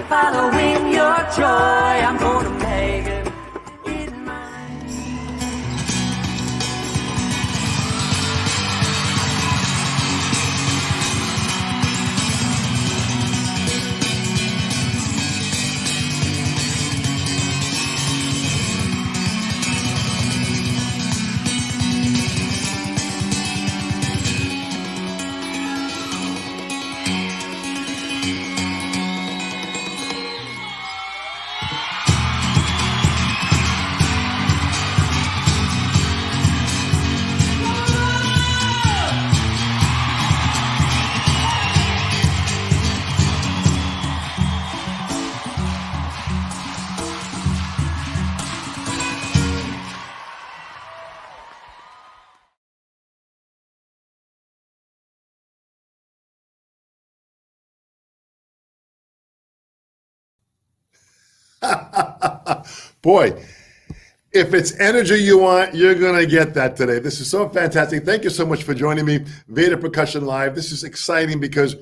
Following your joy, I'm gonna make it in mine. Boy, if it's energy you want, you're going to get that today. This is so fantastic. Thank you so much for joining me, Vater Percussion Live. This is exciting because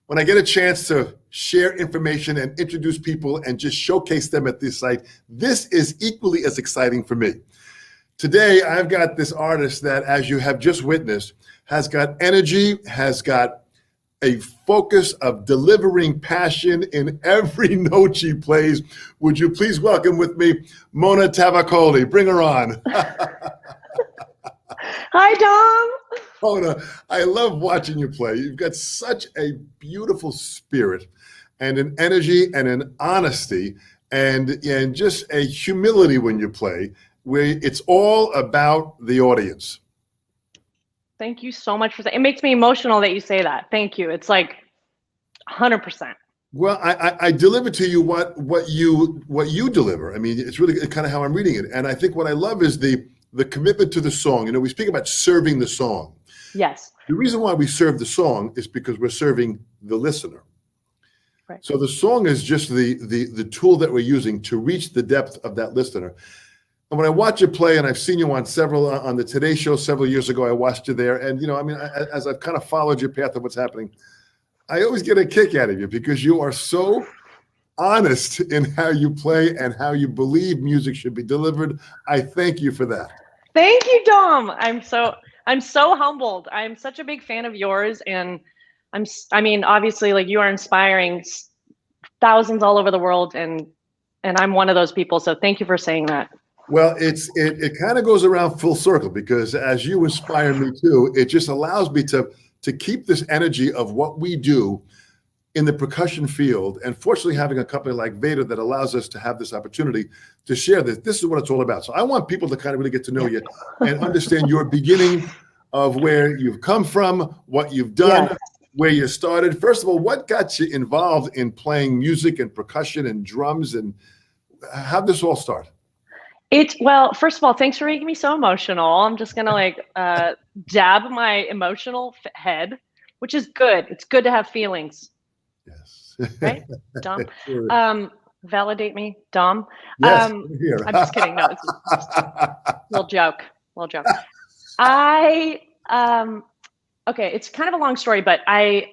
when I get a chance to share information and introduce people and just showcase them at this site, this is equally as exciting for me. Today, I've got this artist that, as you have just witnessed, has got energy, has got a focus of delivering passion in every note she plays. Would you please welcome with me, Mona Tavakoli? Bring her on. Hi, Dom. Mona, I love watching you play. You've got such a beautiful spirit and an energy and an honesty and just a humility when you play, where it's all about the audience. Thank you so much for saying. It makes me emotional that you say that. Thank you. It's like 100%. Well, I deliver to you what you deliver. I mean, it's really kind of how I'm reading it. And I think what I love is the commitment to the song. You know, we speak about serving the song. Yes. The reason why we serve the song is because we're serving the listener. Right. So the song is just the tool that we're using to reach the depth of that listener. And when I watch you play, and I've seen you on the Today Show several years ago, I watched you there. And, you know, I mean, as I've kind of followed your path of what's happening, I always get a kick out of you because you are so honest in how you play and how you believe music should be delivered. I thank you for that. Thank you, Dom. I'm so humbled. I'm such a big fan of yours. And I mean, obviously, like, you are inspiring thousands all over the world. And I'm one of those people. So thank you for saying that. Well, it kind of goes around full circle because as you inspire me too, it just allows me to keep this energy of what we do in the percussion field. And fortunately, having a company like Vater that allows us to have this opportunity to share this. This is what it's all about. So I want people to kind of really get to know you and understand your beginning of where you've come from, what you've done, yes, where you started. First of all, what got you involved in playing music and percussion and drums, and how'd this all start? Well, first of all, thanks for making me so emotional. I'm just going to dab my emotional head, which is good. It's good to have feelings. Yes. Right, Dom? Sure. Validate me, Dom. Yes, I'm just kidding. No, it's just a little joke. Okay, it's kind of a long story, but I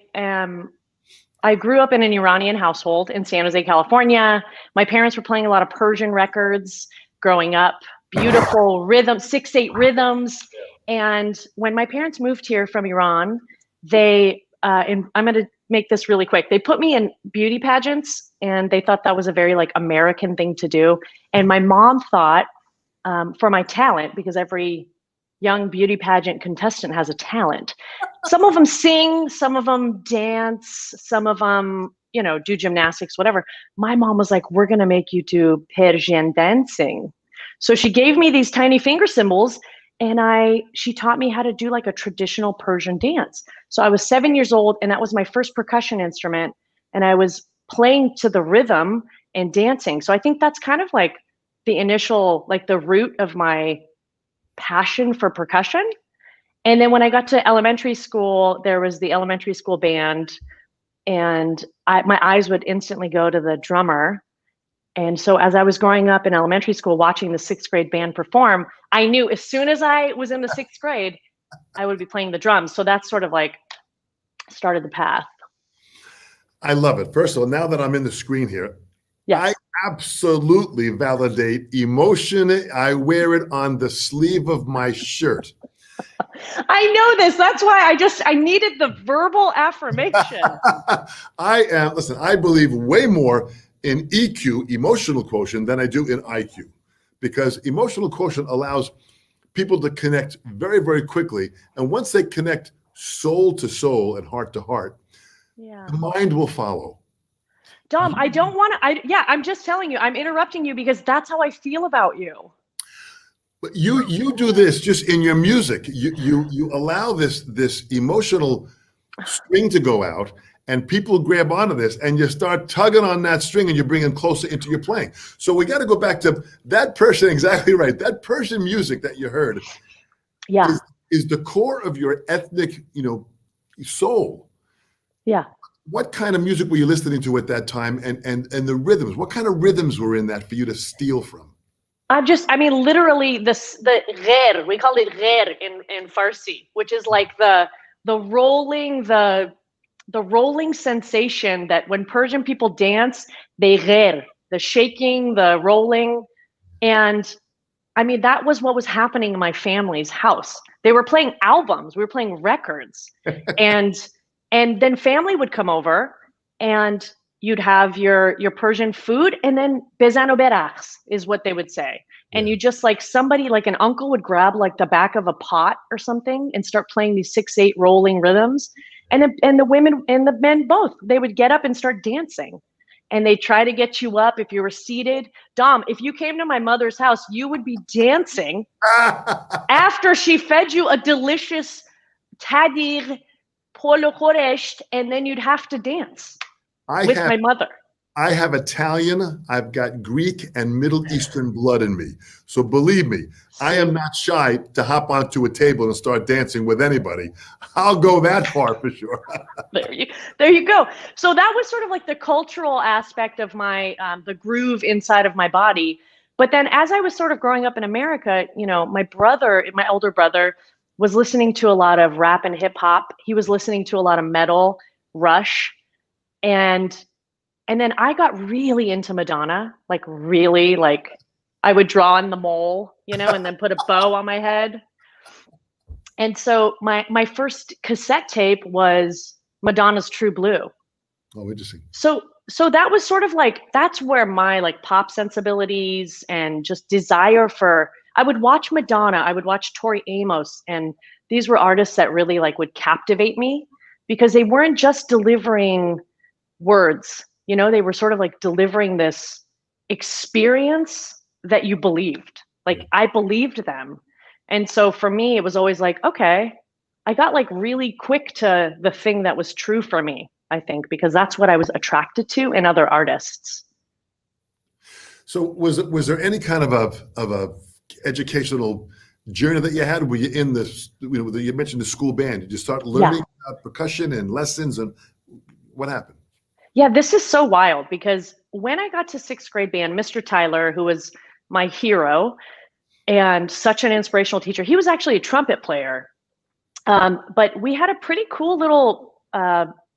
grew up in an Iranian household in San Jose, California. My parents were playing a lot of Persian records growing up, beautiful rhythm, 6/8 rhythms. And when my parents moved here from Iran, they, and I'm going to make this really quick. They put me in beauty pageants, and they thought that was a very like American thing to do. And my mom thought, for my talent, because every young beauty pageant contestant has a talent. Some of them sing, some of them dance, some of them, you know, do gymnastics, whatever. My mom was like, we're going to make you do Persian dancing. So she gave me these tiny finger cymbals, and she taught me how to do like a traditional Persian dance. So I was 7 years old, and that was my first percussion instrument. And I was playing to the rhythm and dancing. So I think that's kind of like the initial, like the root of my passion for percussion. And then when I got to elementary school, there was the elementary school band, and my eyes would instantly go to the drummer. And so as I was growing up in elementary school, watching the 6th grade band perform, I knew as soon as I was in the 6th grade, I would be playing the drums. So that's sort of like started the path. I love it. First of all, now that I'm in the screen here, Yes. I absolutely validate emotion. I wear it on the sleeve of my shirt. I know this. That's why I needed the verbal affirmation. Listen, I believe way more in EQ, emotional quotient, than I do in IQ, because emotional quotient allows people to connect very, very quickly. And once they connect soul to soul and heart to heart, Yeah. the mind will follow. Dom, I don't want to, I'm just telling you, I'm interrupting you because that's how I feel about you. But you do this just in your music. You allow this emotional string to go out, and people grab onto this, and you start tugging on that string, and you bring them closer into your playing. So we got to go back to that Persian, exactly right. That Persian music that you heard, yeah, is the core of your ethnic, soul. Yeah. What kind of music were you listening to at that time, and the rhythms? What kind of rhythms were in that for you to steal from? Literally the gher, we call it gher in Farsi, which is like the rolling, the rolling sensation that when Persian people dance, they gher, the shaking, the rolling. And I mean, that was what was happening in my family's house. They were playing albums, we were playing records. And then family would come over, and you'd have your Persian food, and then bezano beraks is what they would say. And you just like somebody, like an uncle would grab like the back of a pot or something and start playing these 6/8 rolling rhythms. And the women and the men both, they would get up and start dancing. And they try to get you up if you were seated. Dom, if you came to my mother's house, you would be dancing after she fed you a delicious tadir, polo khoresht, and then you'd have to dance with my mother. I have Italian, I've got Greek and Middle Eastern blood in me. So believe me, I am not shy to hop onto a table and start dancing with anybody. I'll go that far for sure. There you go. So that was sort of like the cultural aspect of my, the groove inside of my body. But then as I was sort of growing up in America, my older brother was listening to a lot of rap and hip hop. He was listening to a lot of metal, Rush. And then I got really into Madonna, like really, like I would draw on the mole, and then put a bow on my head. And so my first cassette tape was Madonna's True Blue. Oh, interesting. So that was sort of like, that's where my like pop sensibilities and just desire for, I would watch Madonna, I would watch Tori Amos, and these were artists that really like would captivate me because they weren't just delivering words, they were sort of like delivering this experience that you believed. Like I believed them. And so for me, it was always like, okay, I got like really quick to the thing that was true for me, I think, because that's what I was attracted to in other artists. So was there any kind of a educational journey that you had? Were you in this, you mentioned the school band. Did you start learning about percussion and lessons, and what happened? Yeah, this is so wild because when I got to 6th grade band, Mr. Tyler, who was my hero and such an inspirational teacher, he was actually a trumpet player. But we had a pretty cool little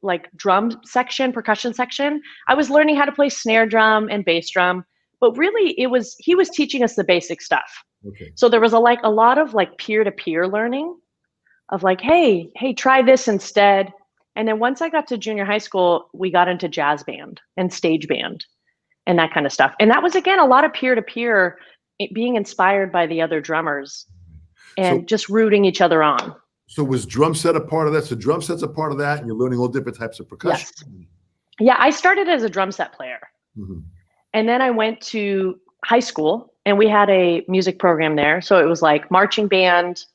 like drum section, percussion section. I was learning how to play snare drum and bass drum, but really he was teaching us the basic stuff. Okay. So there was a lot of like peer-to-peer learning of like, hey, try this instead. And then once I got to junior high school, we got into jazz band and stage band and that kind of stuff. And that was, again, a lot of peer-to-peer, being inspired by the other drummers and So, just rooting each other on. so was drum set a part of that? So drum set's a part of that, and you're learning all different types of percussion? Yes. Yeah, I started as a drum set player. Mhm. And then I went to high school and we had a music program there. So it was like marching band,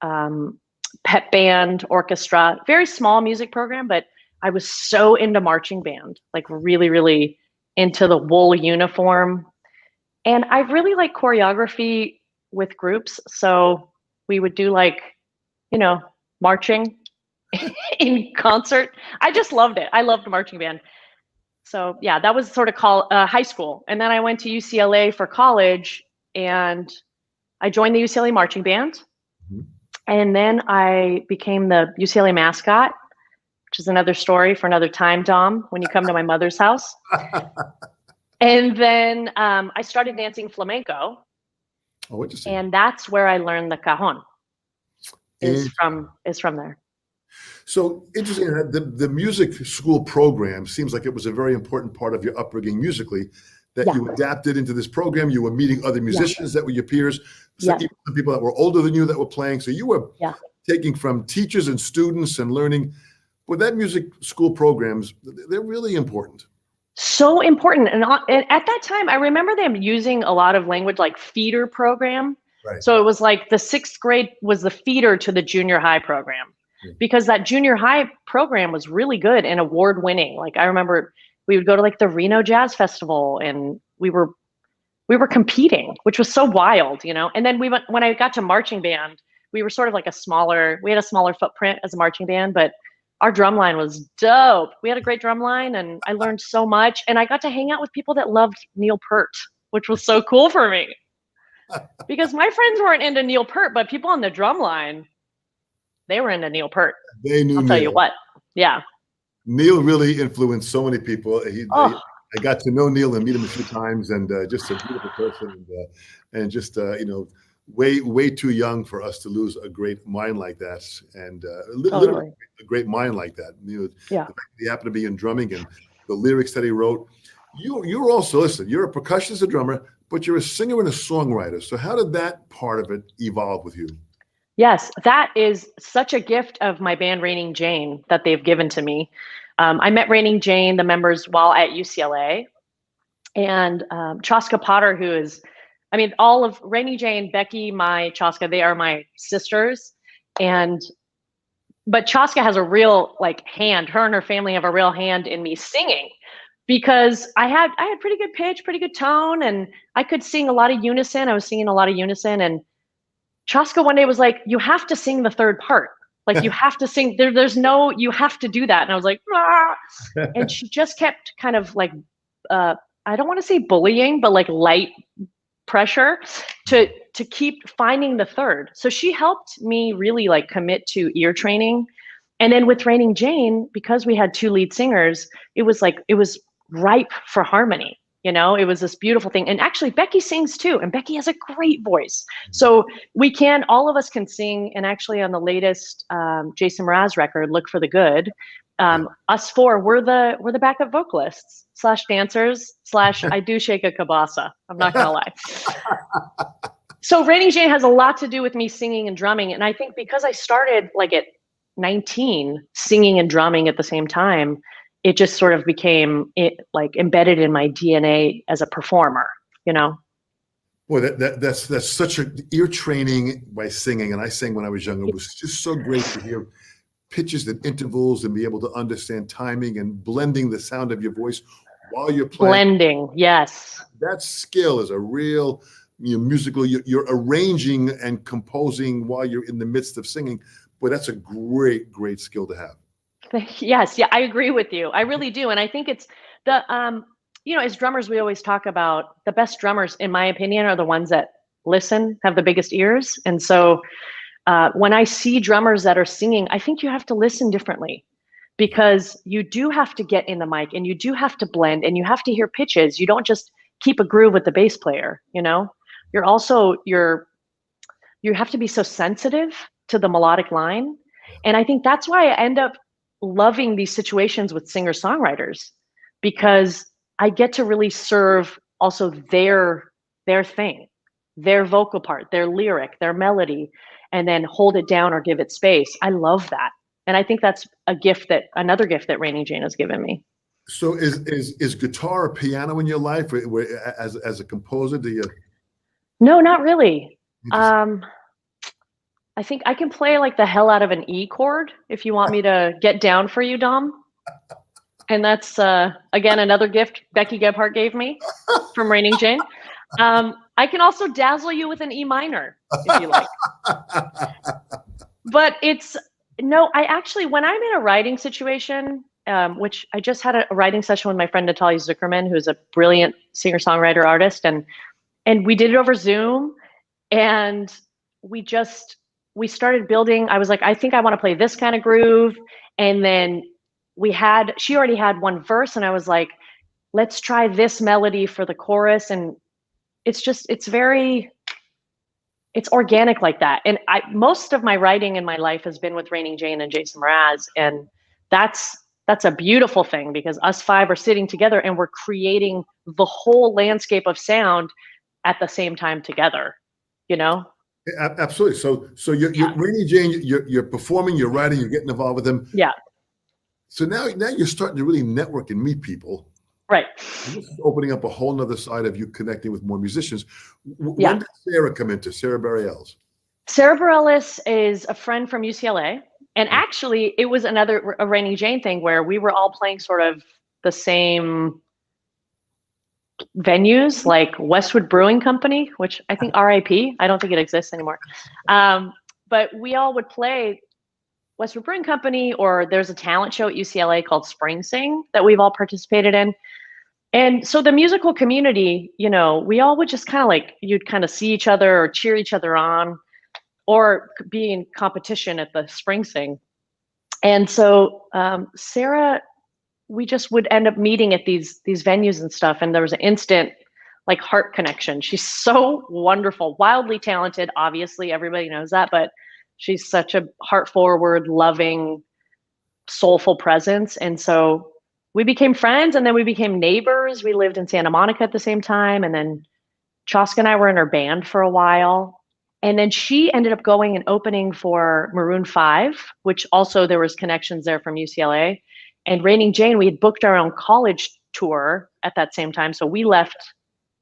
pep band, orchestra, very small music program, but I was so into marching band, like really, really into the wool uniform. And I really like choreography with groups. So we would do like, marching in concert. I just loved it. I loved marching band. So yeah, that was sort of high school. And then I went to UCLA for college and I joined the UCLA marching band. Mhm. And then I became the UCLA mascot, which is another story for another time, Dom, when you come to my mother's house. And then I started dancing flamenco. Oh, interesting. And that's where I learned the cajon is And from there. so interesting. The music school program seems like it was a very important part of your upbringing musically, that you adapted into this program. You were meeting other musicians that were your peers, even the people that were older than you that were playing. So you were taking from teachers and students and learning. But that music school programs, they're really important. So important. And at that time, I remember them using a lot of language like feeder program. Right. So it was like the 6th grade was the feeder to the junior high program, because that junior high program was really good and award winning. Like I remember we would go to like the Reno Jazz Festival and we were competing, which was so wild, And then when I got to marching band, we were sort of like we had a smaller footprint as a marching band, but our drum line was dope. We had a great drum line and I learned so much. And I got to hang out with people that loved Neil Peart, which was so cool for me. Because my friends weren't into Neil Peart, but people on the drum line, they were into Neil Peart. They knew I'll tell you what. Yeah. Neil really influenced so many people. I got to know Neil and meet him a few times, and just a beautiful person, and just way too young for us to lose a great mind like that, and literally a great mind like that. The fact that he happened to be in drumming and the lyrics that he wrote. You're also, listen, you're a percussionist, a drummer, but you're a singer and a songwriter. So how did that part of it evolve with you? Yes, that is such a gift of my band Raining Jane that they've given to me. I met Raining Jane, the members, while at UCLA, and Chaska Potter, who is, all of Raining Jane, Becky, Chaska, they are my sisters, but Chaska has a real hand. Her and her family have a real hand in me singing, because I had pretty good pitch, pretty good tone, and I could sing a lot of unison. I was singing a lot of unison, and Chaska one day was like, "You have to sing the third part. Like you have to sing. You have to do that." And I was like, "Ah!" And she just kept kind of like, I don't want to say bullying, but like light pressure to keep finding the third. So she helped me really like commit to ear training. And then with Raining Jane, because we had 2 lead singers, it was ripe for harmony. It was this beautiful thing. And actually Becky sings too. And Becky has a great voice. So all of us can sing. And actually on the latest Jason Mraz record, Look for the Good, us 4, we're the backup vocalists / dancers / I do shake a kabasa. I'm not gonna lie. So Raining Jane has a lot to do with me singing and drumming. And I think because I started like at 19 singing and drumming at the same time, it just sort of became embedded in my DNA as a performer, Boy, that's such a ear training by singing. And I sang when I was younger. It was just so great to hear pitches and intervals and be able to understand timing and blending the sound of your voice while you're playing. Blending, yes. That skill is a real musical. You're arranging and composing while you're in the midst of singing. Boy, that's a great, great skill to have. Yes, I agree with you. I really do. And I think it's as drummers, we always talk about the best drummers, in my opinion, are the ones that listen, have the biggest ears. And so when I see drummers that are singing, I think you have to listen differently, because you do have to get in the mic and you do have to blend and you have to hear pitches. You don't just keep a groove with the bass player, you're also, you have to be so sensitive to the melodic line. And I think that's why I end up loving these situations with singer-songwriters, because I get to really serve also their thing, their vocal part, their lyric, their melody, and then hold it down or give it space. I love that. And I think that's another gift that Raining Jane has given me. So is guitar or piano in your life as a composer? Do you? No, not really. Interesting. I think I can play like the hell out of an E chord if you want me to get down for you, Dom. And that's, again, another gift Becky Gebhardt gave me from Raining Jane. I can also dazzle you with an E minor if you like. But I actually, when I'm in a writing situation, which I just had a writing session with my friend Natalia Zuckerman, who's a brilliant singer-songwriter artist, and we did it over Zoom, and we started building. I was like, I think I want to play this kind of groove, and then she already had one verse, and I was like, let's try this melody for the chorus, and it's organic like that. And most of my writing in my life has been with Raining Jane and Jason Mraz, and that's a beautiful thing, because us five are sitting together and we're creating the whole landscape of sound at the same time together, you know? Absolutely. So you're Raining Jane, you're performing, you're writing, you're getting involved with them. Yeah. So now you're starting to really network and meet people. Right. And this is opening up a whole nother side of you connecting with more musicians. When did Sara come into Sara Bareilles? Sara Bareilles is a friend from UCLA. And actually, it was a Raining Jane thing where we were all playing sort of the same venues, like Westwood Brewing Company, which I think RIP. I don't think it exists anymore. But we all would play Westwood Brewing Company, or there's a talent show at UCLA called Spring Sing that we've all participated in. And so the musical community, we all would just kind of you'd kind of see each other or cheer each other on, or be in competition at the Spring Sing. And so Sara, we just would end up meeting at these venues and stuff. And there was an instant heart connection. She's so wonderful, wildly talented. Obviously, everybody knows that, but she's such a heart forward, loving, soulful presence. And so we became friends, and then we became neighbors. We lived in Santa Monica at the same time. And then Chaska and I were in her band for a while. And then she ended up going and opening for Maroon 5, which also there was connections there from UCLA. And Raining Jane, we had booked our own college tour at that same time. So we left,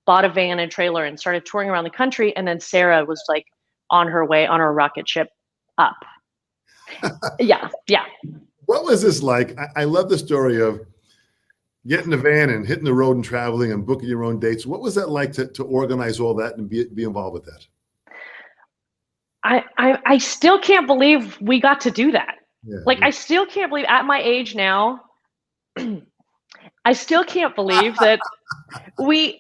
bought a van and trailer, and started touring around the country. And then Sara was on her way on her rocket ship up. Yeah. What was this like? I love the story of getting a van and hitting the road and traveling and booking your own dates. What was that like to organize all that and be involved with that? I still can't believe we got to do that. Yeah, I still can't believe at my age now, I still can't believe that we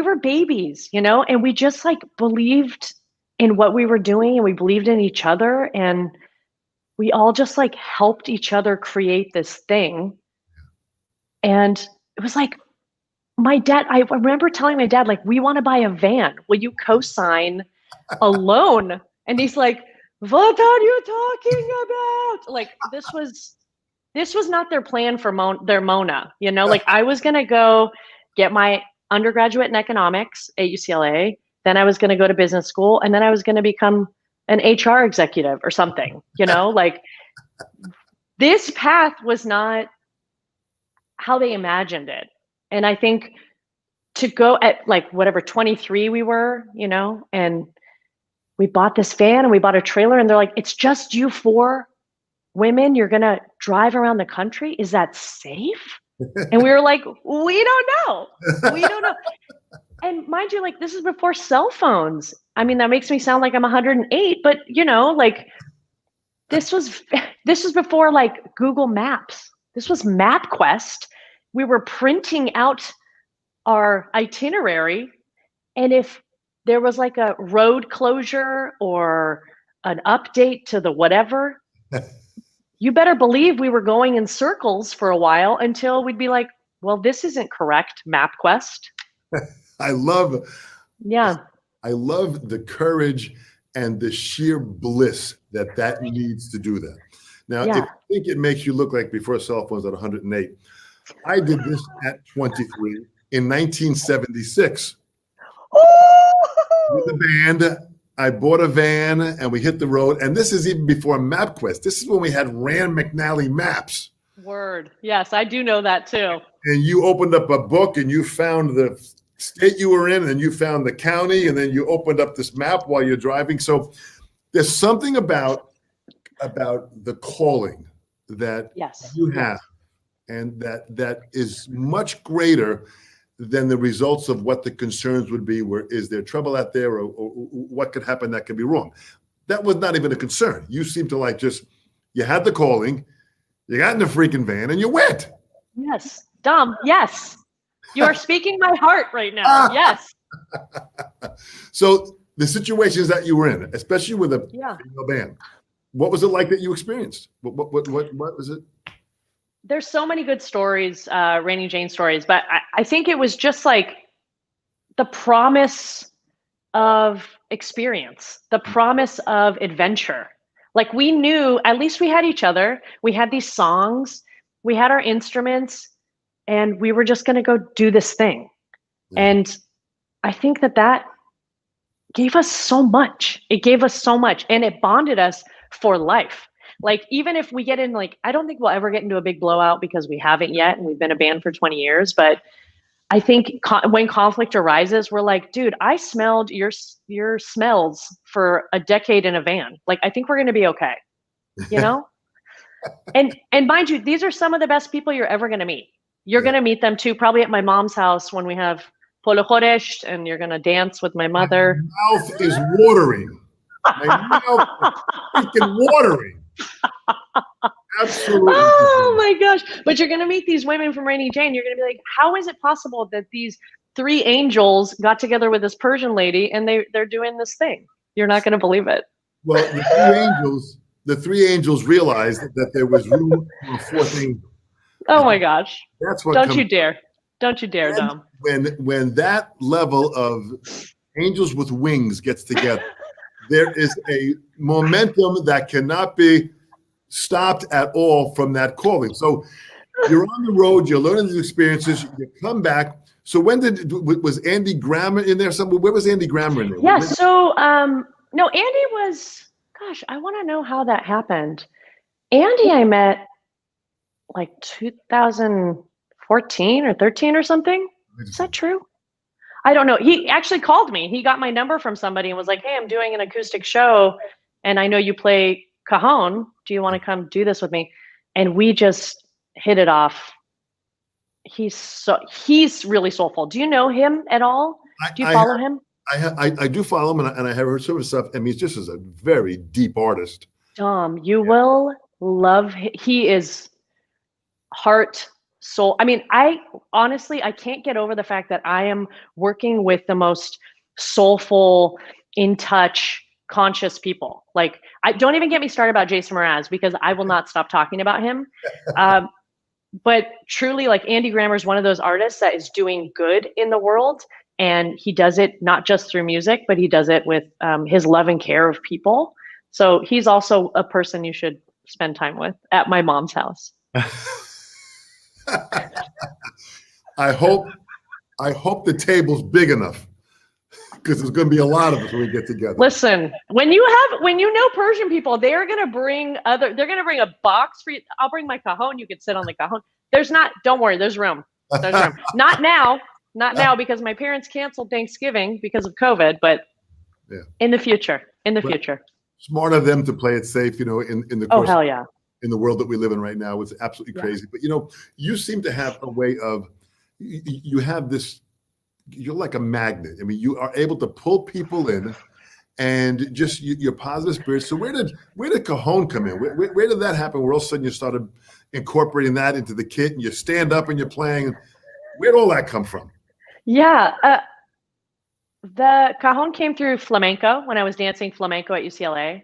were babies, and we just believed in what we were doing, and we believed in each other, and we all just helped each other create this thing. And it was my dad, I remember telling my dad, we want to buy a van. Will you co-sign a loan? And he's like, what are you talking about? This was not their plan for their Mona, I was going to go get my undergraduate in economics at UCLA. Then I was going to go to business school, and then I was going to become an HR executive or something, this path was not how they imagined it. And I think to go at 23 we were, and we bought this van and we bought a trailer, and they're like, it's just you 4 women. You're going to drive around the country. Is that safe? And we were like, we don't know. We don't know. And mind you, this is before cell phones. I mean, that makes me sound like I'm 108, but this was before Google Maps. This was MapQuest. We were printing out our itinerary, and if there was a road closure or an update to the whatever, you better believe we were going in circles for a while until we'd be like, well, this isn't correct, MapQuest. I love Yeah. I love the courage and the sheer bliss that needs to do that. Now, if Yeah. you think it makes you look like before cell phones at 108, I did this at 23 in 1976 with a band. I bought a van and we hit the road. And this is even before MapQuest. This is when we had Rand McNally maps. Word. Yes, I do know that too. And you opened up a book and you found the state you were in, and then you found the county, and then you opened up this map while you're driving. So there's something about the calling that you have, and that is much greater than the results of what the concerns would be. Where is there trouble out there, or what could happen that could be wrong? That was not even a concern. You seem to like you had the calling, you got in the freaking van, and you went. Yes, Dom. Yes, you are speaking my heart right now. Yes. So the situations that you were in, especially with a female band, what was it like that you experienced? What was it? There's so many good stories, Rainy Jane stories, but I think it was just like the promise of experience, the promise of adventure. Like we knew, at least we had each other, we had these songs, we had our instruments, and we were just going to go do this thing. Yeah. And I think that gave us so much. It gave us so much, and it bonded us for life. Like, even if we get in, like, I don't think we'll ever get into a big blowout because we haven't yet, and we've been a band for 20 years. But I think when conflict arises, we're like, dude, I smelled your smells for a decade in a van. Like, I think we're going to be okay, you know? and mind you, these are some of the best people you're ever going to meet. You're going to meet them too, probably at my mom's house when we have Polo Choresh, and you're going to dance with my mother. My mouth is watering. My mouth is freaking watering. Absolutely. Oh my gosh. But you're going to meet these women from Rainy Jane. You're going to be like, how is it possible that these three angels got together with this Persian lady and they're doing this thing? You're not going to believe it. Well, the three angels realized that there was room for a fourth angel. Oh my gosh. That's what Don't you dare, Dom. When that level of angels with wings gets together, there is a momentum that cannot be stopped at all from that calling. So you're on the road, you're learning these experiences, you come back. So was Andy Grammer in there somewhere? Where was Andy Grammer in there? Yeah, so no, Andy was, gosh, I want to know how that happened. Andy I met like 2014 or 13 or something. Is that true? I don't know. He actually called me. He got my number from somebody and was like, hey, I'm doing an acoustic show and I know you play cajon. Do you want to come do this with me? And we just hit it off. He's really soulful. Do you know him at all? Do you follow him? I do follow him, and I have heard some of his stuff. I mean, he's just a very deep artist. Dom, you will love him. He is heart, soul. I mean, I can't get over the fact that I am working with the most soulful, in touch, conscious people. Like, I don't even get me started about Jason Mraz, because I will not stop talking about him. But truly, like, Andy Grammer is one of those artists that is doing good in the world. And he does it not just through music, but he does it with his love and care of people. So he's also a person you should spend time with at my mom's house. I hope the table's big enough, because there's going to be a lot of us when we get together. Listen, when you know Persian people, they're going to bring a box for you. I'll bring my cajon. You could sit on the cajon. Don't worry, there's room. There's room. Not now, because my parents canceled Thanksgiving because of COVID, but in the future. Smart of them to play it safe, in the course. Oh, hell yeah. In the world that we live in right now, it's absolutely crazy. But you seem to have a way of, you have this, you're like a magnet. I mean, you are able to pull people in, and just your positive spirit. So where did cajon come in? Where did that happen? Where all of a sudden you started incorporating that into the kit, and you stand up and you're playing? Where did all that come from? Yeah, the cajon came through flamenco when I was dancing flamenco at UCLA,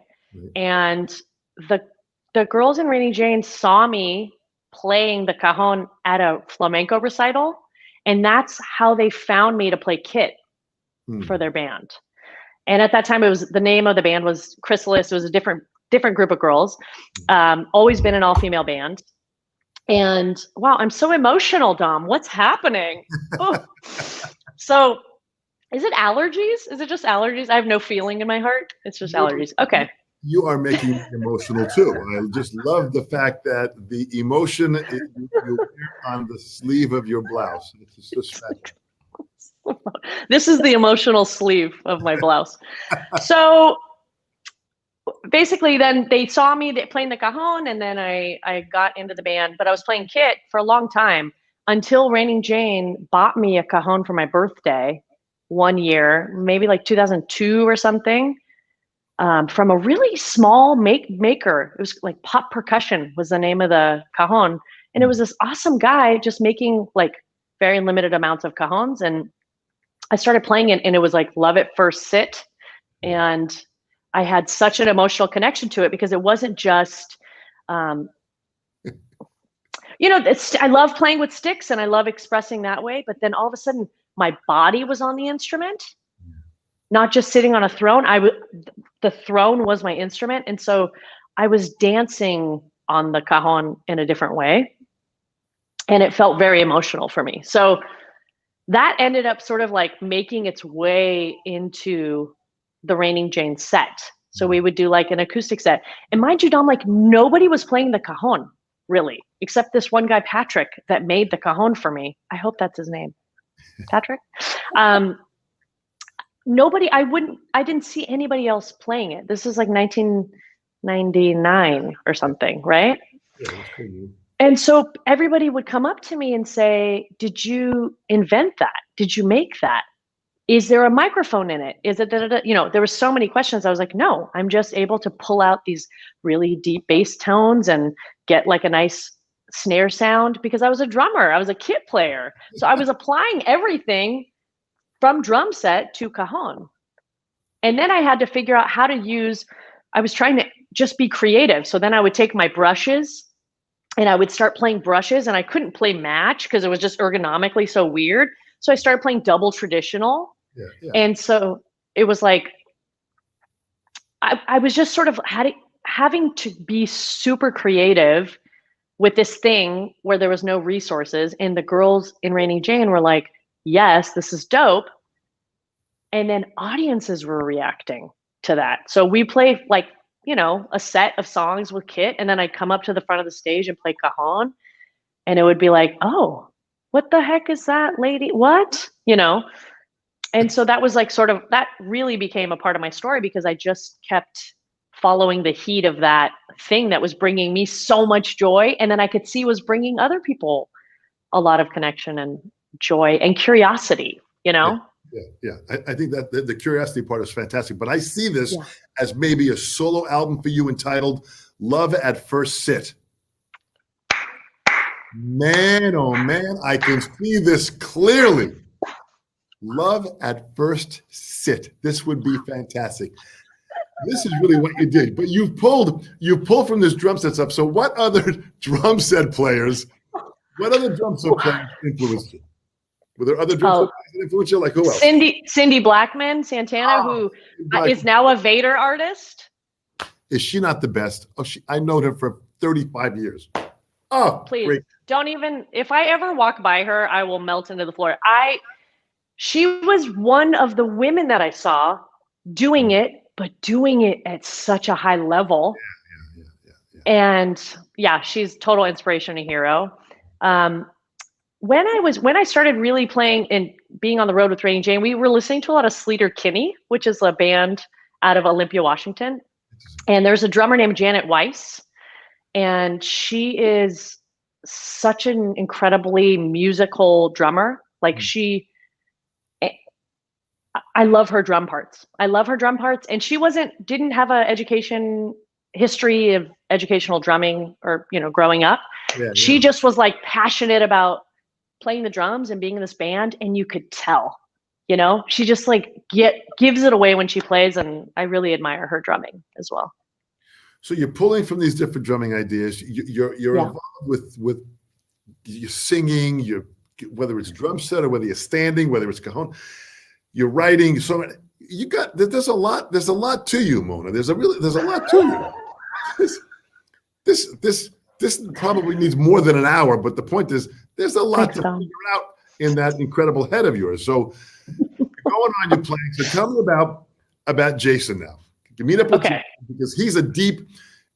and the girls in Rainy Jane saw me playing the cajon at a flamenco recital, And that's how they found me to play kit for their band. And at that time, the name of the band was Chrysalis. It was a different group of girls. Always been an all-female band. And wow, I'm so emotional, Dom. What's happening? Oh. So is it allergies? Is it just allergies? I have no feeling in my heart. It's just allergies. Okay. You are making me emotional too. I just love the fact that the emotion you wear on the sleeve of your blouse. It's just special. This is the emotional sleeve of my blouse. So basically then they saw me playing the cajon, and then I got into the band, but I was playing kit for a long time until Raining Jane bought me a cajon for my birthday one year, maybe like 2002 or something, from a really small maker. It was like Pop Percussion was the name of the cajon. And it was this awesome guy just making like very limited amounts of cajons. And I started playing it, and it was like love at first sit. And I had such an emotional connection to it because it wasn't just, I love playing with sticks and I love expressing that way. But then all of a sudden my body was on the instrument, not just sitting on a throne. The throne was my instrument. And so I was dancing on the cajon in a different way. And it felt very emotional for me. So that ended up sort of like making its way into the Raining Jane set. So we would do like an acoustic set. And mind you, Dom, like nobody was playing the cajon really, except this one guy, Patrick, that made the cajon for me. I hope that's his name. Patrick. Nobody, I didn't see anybody else playing it. This is like 1999 or something, right? Yeah, that's cool. And so everybody would come up to me and say, did you invent that? Did you make that? Is there a microphone in it? Is it, there were so many questions. I was like, no, I'm just able to pull out these really deep bass tones and get like a nice snare sound because I was a drummer. I was a kit player. So I was applying everything from drum set to cajon. And then I had to figure out how to I was trying to just be creative. So then I would take my brushes and I would start playing brushes, and I couldn't play match because it was just ergonomically so weird. So I started playing double traditional. Yeah. And so it was like, I was just sort of having to be super creative with this thing where there was no resources. And the girls in Raining Jane were like, yes, this is dope. And then audiences were reacting to that. So we played like, a set of songs with kit, and then I'd come up to the front of the stage and play cajon, and it would be like, oh, what the heck is that lady? What? And so that was like that really became a part of my story because I just kept following the heat of that thing that was bringing me so much joy. And then I could see was bringing other people a lot of connection and joy and curiosity, Yeah. I think that the curiosity part is fantastic, but I see this as maybe a solo album for you entitled Love at First Sit. Man, oh man, I can see this clearly. Love at First Sit. This would be fantastic. This is really what you did, but you pulled from this drum set stuff. So what other drum set players influenced you? Were there other drum set players that influenced you? Like who else? Cindy Blackman, Santana, who is now a Vater artist. Is she not the best? Oh, I know her for 35 years. Oh, please great. Don't even. If I ever walk by her, I will melt into the floor. She was one of the women that I saw doing it, but doing it at such a high level. Yeah. And she's total inspiration, a hero. When I started really playing and being on the road with Raining Jane, we were listening to a lot of Sleater Kinney, which is a band out of Olympia, Washington. And there's a drummer named Janet Weiss, and she is such an incredibly musical drummer. Like I love her drum parts. And she didn't have a history of educational drumming or, growing up. She just was like passionate about playing the drums and being in this band, and you could tell, she just like gives it away when she plays, and I really admire her drumming as well. So you're pulling from these different drumming ideas. You're involved with your singing, you're whether it's drum set or whether you're standing, whether it's cajon, you're writing. So there's a lot to you, Mona. There's a lot to you. This probably needs more than an hour, but the point is there's a lot to figure out in that incredible head of yours. So you're going on your playing. So tell me about Jason now. Meet up with Jason because he's a deep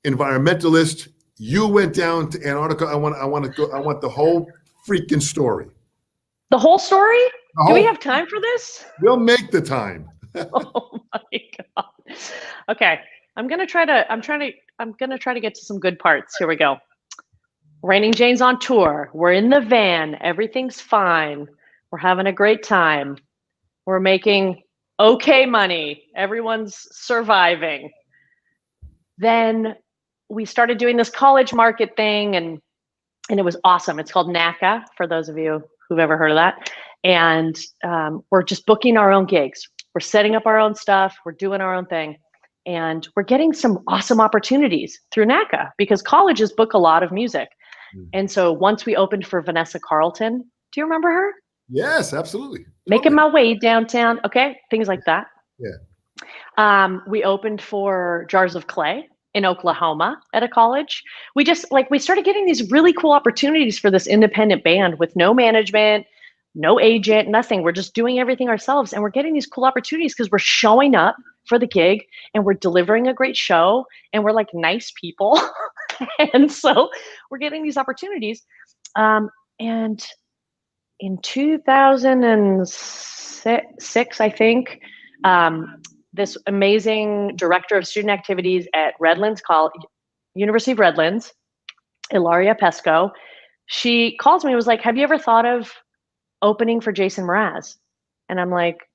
environmentalist. You went down to Antarctica. I want the whole freaking story. The whole story? Do we have time for this? We'll make the time. Oh my God. Okay. I'm gonna try to get to some good parts. Here we go. Raining Jane's on tour. We're in the van. Everything's fine. We're having a great time. We're making okay money. Everyone's surviving. Then we started doing this college market thing, and it was awesome. It's called NACA, for those of you who've ever heard of that. And we're just booking our own gigs. We're setting up our own stuff. We're doing our own thing. And we're getting some awesome opportunities through NACA because colleges book a lot of music. And so once we opened for Vanessa Carlton, do you remember her? Yes, absolutely. Making my way downtown. Okay. Things like that. Yeah. We opened for Jars of Clay in Oklahoma at a college. We started getting these really cool opportunities for this independent band with no management, no agent, nothing. We're just doing everything ourselves. And we're getting these cool opportunities because we're showing up for the gig and we're delivering a great show and we're like nice people. And so we're getting these opportunities. And in 2006, I think, this amazing director of student activities at Redlands College, University of Redlands, Ilaria Pesco, she calls me and was like, have you ever thought of opening for Jason Mraz? And I'm like,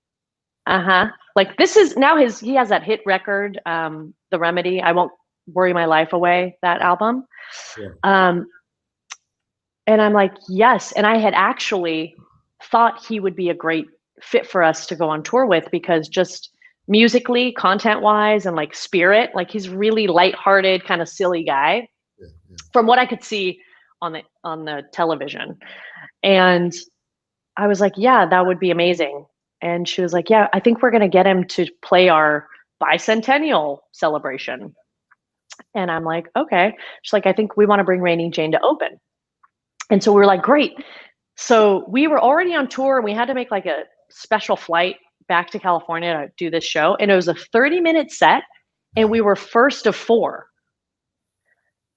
like this is now he has that hit record, The Remedy, I Won't Worry My Life Away, that album. Yeah. And I'm like, yes. And I had actually thought he would be a great fit for us to go on tour with because just musically, content wise, and like spirit, like he's really lighthearted, kind of silly guy from what I could see on the television. And I was like, yeah, that would be amazing. And she was like, yeah, I think we're going to get him to play our bicentennial celebration. And I'm like, okay. She's like, I think we want to bring Raining Jane to open. And so we were like, great. So we were already on tour and we had to make like a special flight back to California to do this show. And it was a 30-minute set and we were first of 4.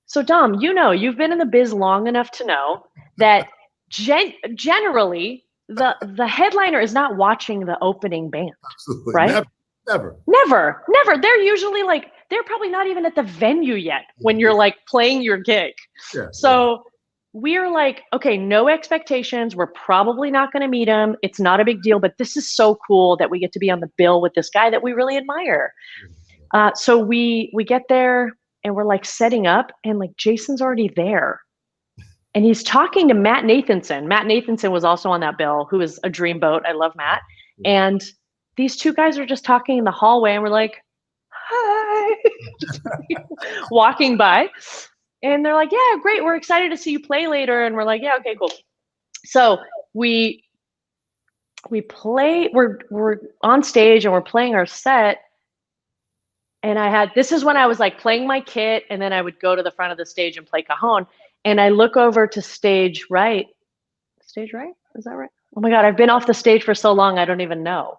So Dom, you've been in the biz long enough to know that generally the headliner is not watching the opening band. Absolutely. Right? Never. They're usually like, they're probably not even at the venue yet when you're like playing your gig. Yeah, so we're like, okay, no expectations. We're probably not going to meet him. It's not a big deal, but this is so cool that we get to be on the bill with this guy that we really admire. So we get there and we're like setting up and like Jason's already there. And he's talking to Matt Nathanson. Matt Nathanson was also on that bill, who is a dreamboat. I love Matt. And these two guys are just talking in the hallway and we're like, hi, just walking by. And they're like, yeah, great. We're excited to see you play later. And we're like, yeah, okay, cool. So we play, we're on stage and we're playing our set. And this is when I was like playing my kit and then I would go to the front of the stage and play cajon. And I look over to stage right. Stage right? Is that right? Oh my God, I've been off the stage for so long, I don't even know.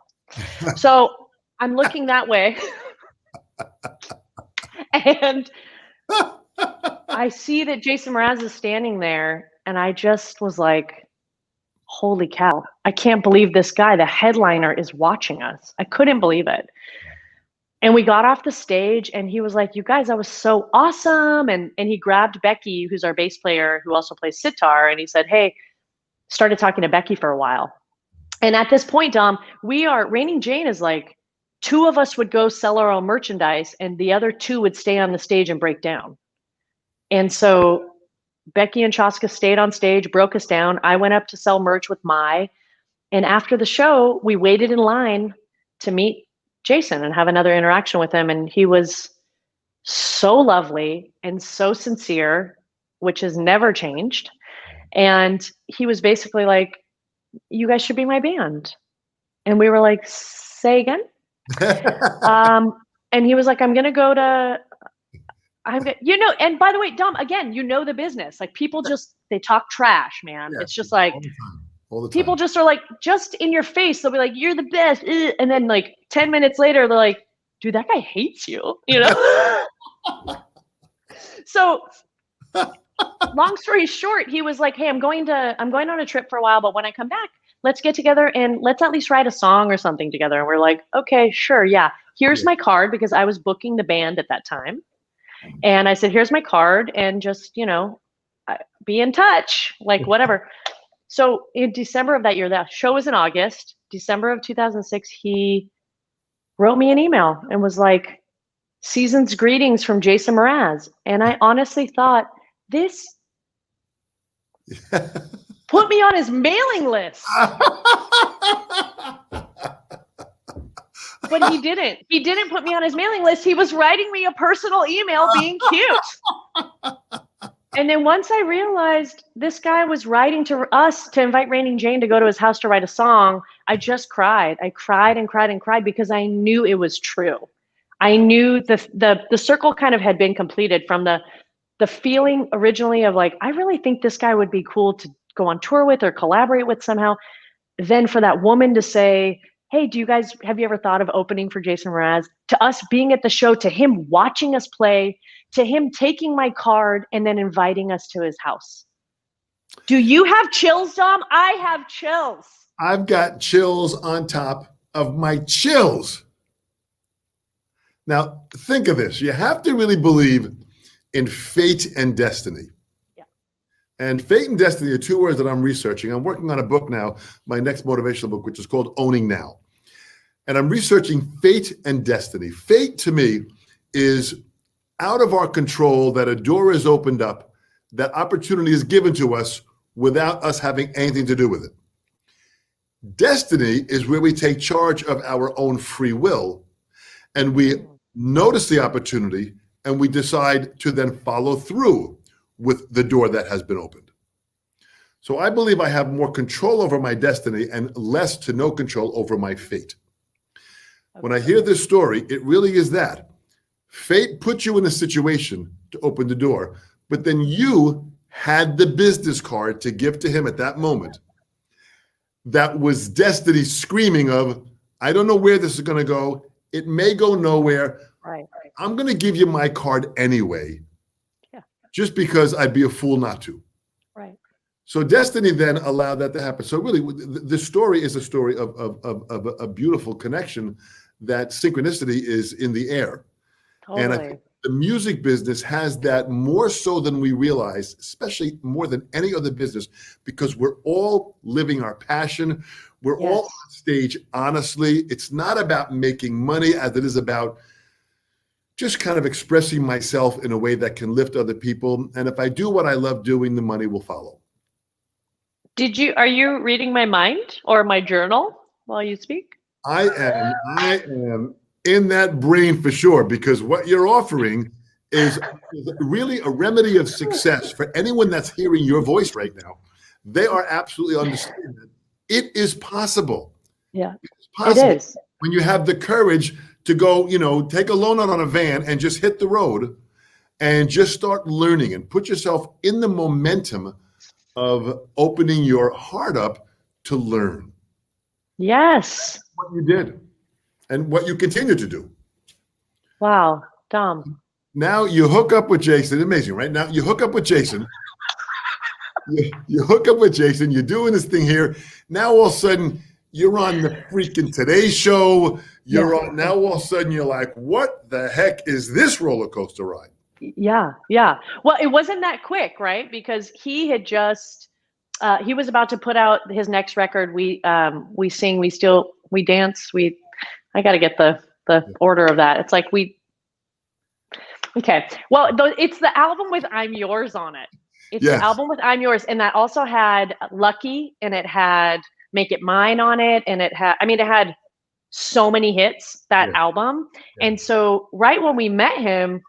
So I'm looking that way. And I see that Jason Mraz is standing there. And I just was like, holy cow, I can't believe this guy, the headliner, is watching us. I couldn't believe it. And we got off the stage and he was like, you guys, that was so awesome. And he grabbed Becky, who's our bass player, who also plays sitar. And he said, hey, started talking to Becky for a while. And at this point, Dom, Raining Jane is like, 2 of us would go sell our own merchandise and the other 2 would stay on the stage and break down. And so Becky and Chaska stayed on stage, broke us down. I went up to sell merch with Mai. And after the show, we waited in line to meet Jason and have another interaction with him. And he was so lovely and so sincere, which has never changed. And he was basically like, you guys should be my band. And we were like, say again? And he was like, I'm gonna go to, and by the way, Dom, again, the business. Like people they talk trash, man. Yeah, it's just like, all the time. People just are like, just in your face. They'll be like, you're the best. And then like 10 minutes later, they're like, dude, that guy hates you, So long story short, he was like, hey, I'm going on a trip for a while, but when I come back, let's get together and let's at least write a song or something together. And we're like, okay, sure. Yeah. Here's my card, because I was booking the band at that time. And I said, here's my card, and just, be in touch, like whatever. So in December of that year, that show was in August, December of 2006, he wrote me an email and was like, season's greetings from Jason Mraz. And I honestly thought, this put me on his mailing list. But he didn't. He didn't put me on his mailing list. He was writing me a personal email being cute. And then once I realized this guy was writing to us to invite Raining Jane to go to his house to write a song, I just cried. I cried and cried and cried because I knew it was true. I knew the circle kind of had been completed from the feeling originally of like, I really think this guy would be cool to go on tour with or collaborate with somehow. Then for that woman to say, hey, have you ever thought of opening for Jason Mraz? To us being at the show, to him watching us play, to him taking my card and then inviting us to his house. Do you have chills, Dom? I have chills. I've got chills on top of my chills. Now, think of this. You have to really believe in fate and destiny. Yeah. And fate and destiny are two words that I'm researching. I'm working on a book now, my next motivational book, which is called Owning Now. And I'm researching fate and destiny. Fate, to me, is out of our control, that a door is opened up, that opportunity is given to us without us having anything to do with it. Destiny is where we take charge of our own free will, and we notice the opportunity, and we decide to then follow through with the door that has been opened. So I believe I have more control over my destiny and less to no control over my fate. When I hear this story, it really is that. Fate put you in a situation to open the door, but then you had the business card to give to him at that moment. That was destiny screaming of, I don't know where this is going to go. It may go nowhere. Right. I'm going to give you my card anyway, just because I'd be a fool not to. Right. So destiny then allowed that to happen. So really, the story is a story of a beautiful connection, that synchronicity is in the air. Totally. And I think the music business has that more so than we realize, especially more than any other business, because we're all living our passion. We're all on stage, honestly. It's not about making money as it is about just kind of expressing myself in a way that can lift other people. And if I do what I love doing, the money will follow. Are you reading my mind or my journal while you speak? I am in that brain for sure, because what you're offering is really a remedy of success for anyone that's hearing your voice right now. They are absolutely understanding that it is possible. Yeah, it's possible. It is. When you have the courage to go, take a loan out on a van and just hit the road and just start learning and put yourself in the momentum of opening your heart up to learn. Yes. What you did and what you continue to do. Wow, Dom. Now you hook up with Jason. Amazing, right? Now you hook up with Jason. You hook up with Jason. You're doing this thing here. Now all of a sudden you're on the freaking Today Show. You're on. Now all of a sudden you're like, what the heck is this roller coaster ride? Yeah. Well, it wasn't that quick, right? Because he had just he was about to put out his next record. We sing, we dance. I got to get the order of that. It's like okay. Well, it's the album with I'm Yours on it. It's the album with I'm Yours, and that also had Lucky, and it had Make It Mine on it, and it had so many hits, that album. And so right when we met him,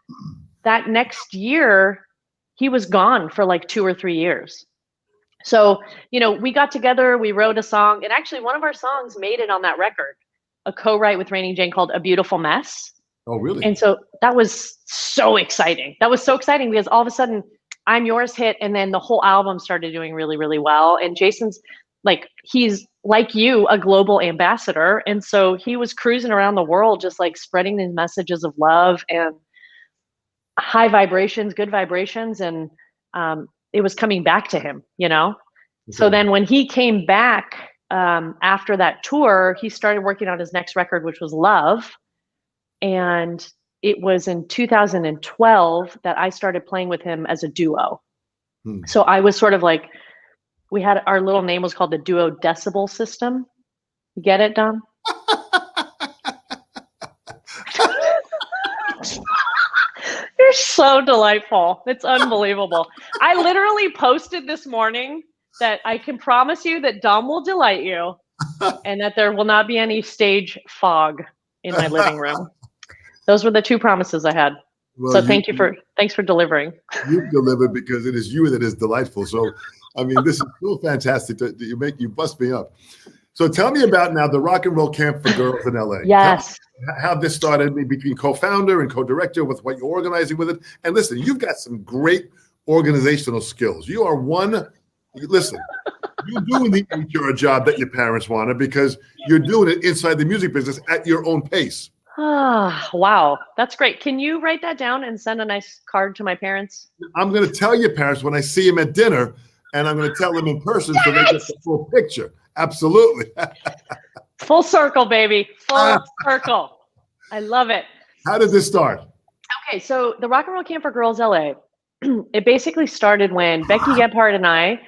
that next year, he was gone for like 2 or 3 years. So, we got together, we wrote a song, and actually one of our songs made it on that record, a co-write with Raining Jane called A Beautiful Mess. Oh, really? And so that was so exciting. That was so exciting because all of a sudden I'm Yours hit, and then the whole album started doing really, really well. And Jason's he's like you, a global ambassador. And so he was cruising around the world, just like spreading these messages of love and high vibrations, good vibrations. And it was coming back to him, Okay. So then when he came back after that tour, he started working on his next record, which was Love. And it was in 2012 that I started playing with him as a duo. So I was sort of we had our little name was called the Duo Decibel System. You get it, Dom? You're so delightful. It's unbelievable. I literally posted this morning that I can promise you that Dom will delight you and that there will not be any stage fog in my living room. Those were the two promises I had. Well, so thanks for delivering. You've delivered because it is you that is delightful. So, I mean, this is so fantastic that you bust me up. So tell me about now the Rock and Roll Camp for Girls in LA. Yes. How this started between co-founder and co-director with what you're organizing with it. And listen, you've got some great organizational skills. You are listen, you're doing the HR job that your parents wanted because you're doing it inside the music business at your own pace. Wow. That's great. Can you write that down and send a nice card to my parents? I'm going to tell your parents when I see them at dinner, and I'm going to tell them in person so they get the full picture. Absolutely. Full circle, baby. Full circle. I love it. How did this start? Okay, so the Rock and Roll Camp for Girls LA, it basically started when Becky Gebhardt and I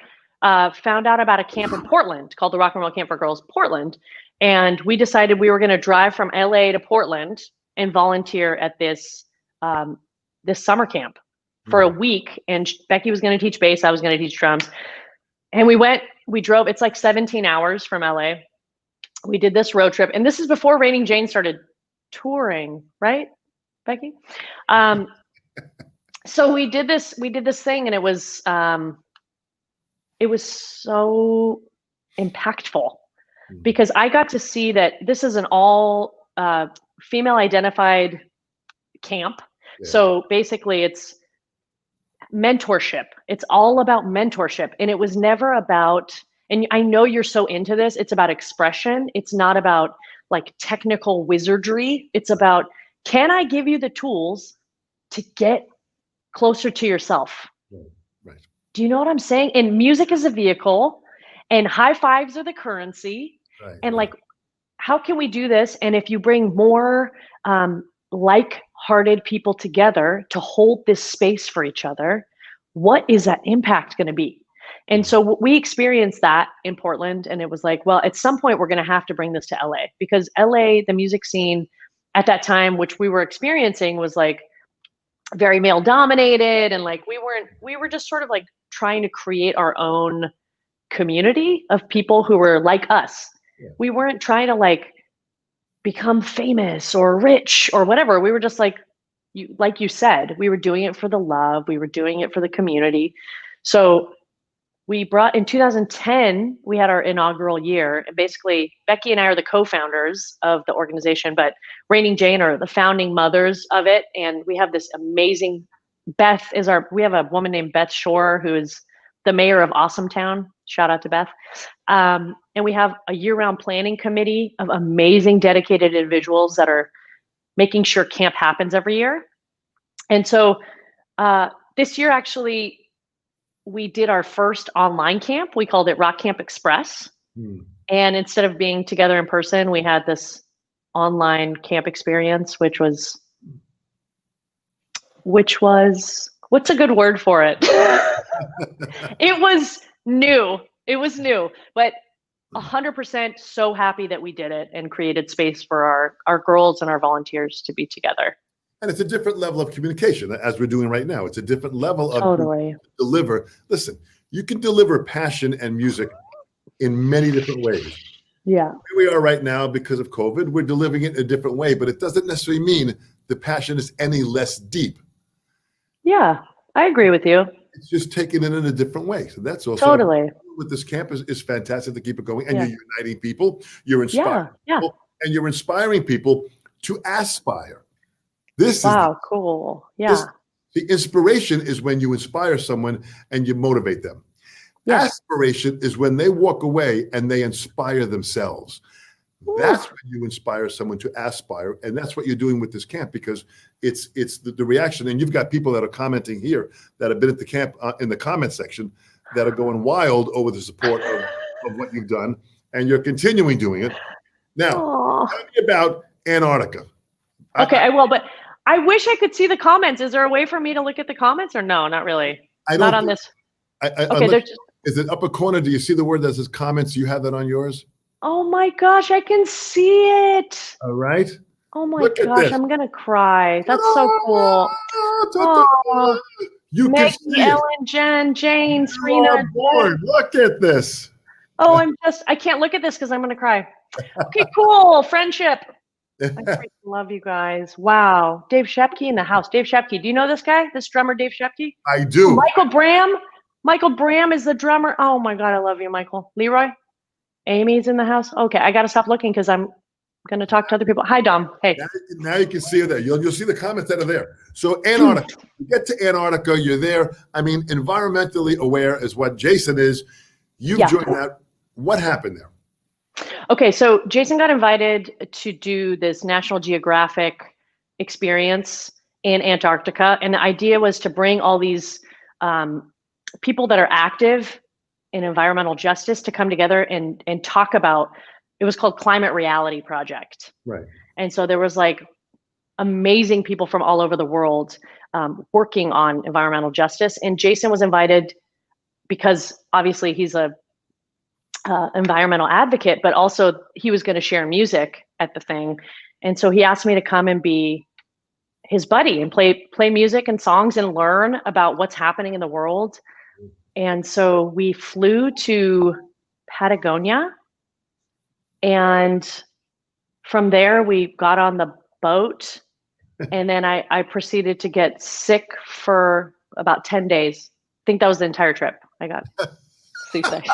found out about a camp in Portland called the Rock and Roll Camp for Girls Portland. And we decided we were going to drive from LA to Portland and volunteer at this summer camp for a week. And Becky was going to teach bass. I was going to teach drums. And we drove, it's like 17 hours from LA. We did this road trip. And this is before Raining Jane started touring, right, Becky? So we did this thing, and it was so impactful. Because I got to see that this is an all female identified camp. Yeah. So basically it's mentorship. It's all about mentorship. And it was never about, and I know you're so into this, it's about expression. It's not about technical wizardry. It's about, can I give you the tools to get closer to yourself? Right. Do you know what I'm saying? And music is a vehicle, and high fives are the currency. Right, and how can we do this? And if you bring more like-hearted people together to hold this space for each other, what is that impact going to be? And so we experienced that in Portland, and it was well, at some point we're going to have to bring this to LA, because LA, the music scene at that time, which we were experiencing, was very male dominated, and we were just sort of trying to create our own community of people who were like us. Yeah. We weren't trying to become famous or rich or whatever. We were just like you said, we were doing it for the love. We were doing it for the community. So we brought, in 2010, we had our inaugural year. And basically, Becky and I are the co-founders of the organization, but Raining Jane are the founding mothers of it. And we have this amazing, we have a woman named Beth Shore, who is the mayor of Awesome Town. Shout out to Beth. And we have a year-round planning committee of amazing, dedicated individuals that are making sure camp happens every year. And so this year, actually, we did our first online camp. We called it Rock Camp Express. And instead of being together in person, we had this online camp experience, which was, what's a good word for it? It was new. It was new, but 100% so happy that we did it and created space for our girls and our volunteers to be together. And it's a different level of communication, as we're doing right now. It's a different level of totally deliver. Listen, you can deliver passion and music in many different ways. Yeah. Here we are right now because of COVID. We're delivering it in a different way, but it doesn't necessarily mean the passion is any less deep. Yeah, I agree with you. It's just taking it in a different way. So that's also totally with this camp is fantastic to keep it going. And you're uniting people, you're inspiring people, and you're inspiring people to aspire. This is cool. Yeah. The inspiration is when you inspire someone and you motivate them. Yeah. Aspiration is when they walk away and they inspire themselves. That's when you inspire someone to aspire, and that's what you're doing with this camp, because it's the reaction. And you've got people that are commenting here that have been at the camp in the comment section that are going wild over the support of what you've done, and you're continuing doing it. Now, tell me about Antarctica. Okay, I will, but I wish I could see the comments. Is there a way for me to look at the comments, or no? Not really. Not on this. Okay, is it upper corner? Do you see the word that says comments? You have that on yours? Oh my gosh, I can see it. All right. Oh my gosh, I'm gonna cry. That's so cool. Oh, you Maggie, can see Ellen, Jen, Jane, Serena. Look at this. Oh, I can't look at this because I'm gonna cry. Okay, cool. Friendship. I freaking love you guys. Wow. Dave Shepke in the house. Dave Shepke. Do you know this guy? This drummer, Dave Shepke? I do. Oh, Michael Bram. Michael Bram is the drummer. Oh my God, I love you, Michael. Leroy? Amy's in the house. Okay, I got to stop looking because I'm going to talk to other people. Hi, Dom. Hey. Now you can see it there. You'll see the comments that are there. So Antarctica, you get to Antarctica, you're there. I mean, environmentally aware is what Jason is. You've joined that. What happened there? Okay, so Jason got invited to do this National Geographic experience in Antarctica. And the idea was to bring all these people that are active in environmental justice to come together and talk about, it was called Climate Reality Project. Right. And so there was like amazing people from all over the world working on environmental justice. And Jason was invited because obviously he's a environmental advocate, but also he was going to share music at the thing. And so he asked me to come and be his buddy and play music and songs and learn about what's happening in the world. And so we flew to Patagonia, and from there we got on the boat, and then I proceeded to get sick for about 10 days. I think that was the entire trip. I got seasick.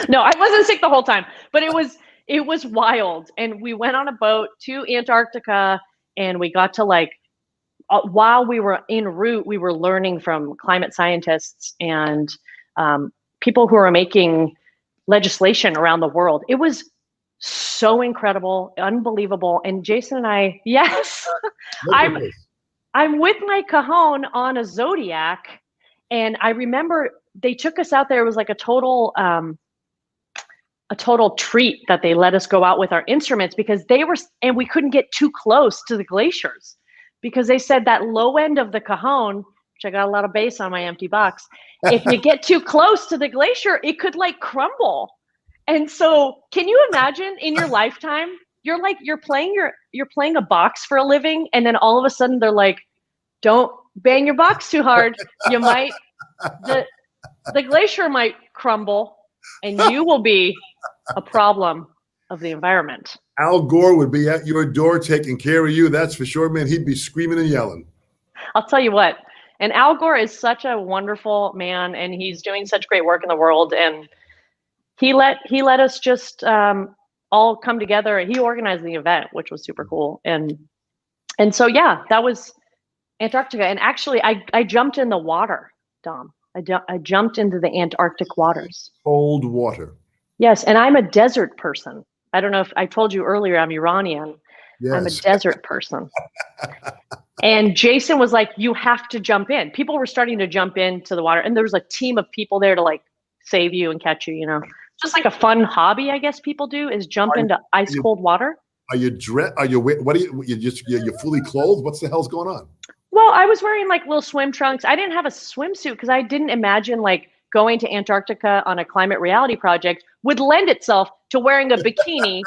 No, I wasn't sick the whole time, but it was wild. And we went on a boat to Antarctica, and we got to while we were en route, we were learning from climate scientists and people who are making legislation around the world. It was so incredible, unbelievable. And Jason and I, yes, I'm with my cajon on a Zodiac, and I remember they took us out there. It was like a total treat that they let us go out with our instruments, because and we couldn't get too close to the glaciers, because they said that low end of the cajon, which I got a lot of bass on my empty box, if you get too close to the glacier, it could crumble. And so can you imagine in your lifetime, you're playing a box for a living, and then all of a sudden they're like, don't bang your box too hard. You might, the glacier might crumble, and you will be a problem of the environment. Al Gore would be at your door taking care of you. That's for sure, man. He'd be screaming and yelling. I'll tell you what. And Al Gore is such a wonderful man, and he's doing such great work in the world. And he let us just all come together. He organized the event, which was super cool. And so, yeah, that was Antarctica. And actually, I jumped in the water, Dom. I jumped into the Antarctic waters. Cold water. Yes, and I'm a desert person. I don't know if I told you earlier, I'm Iranian. Yes. I'm a desert person. And Jason was like, you have to jump in. People were starting to jump into the water, and there was a team of people there to save you and catch you, Just like a fun hobby, I guess people do, is jump into ice cold water. You're fully clothed? What's the hell's going on? Well, I was wearing little swim trunks. I didn't have a swimsuit because I didn't imagine going to Antarctica on a climate reality project would lend itself to wearing a bikini.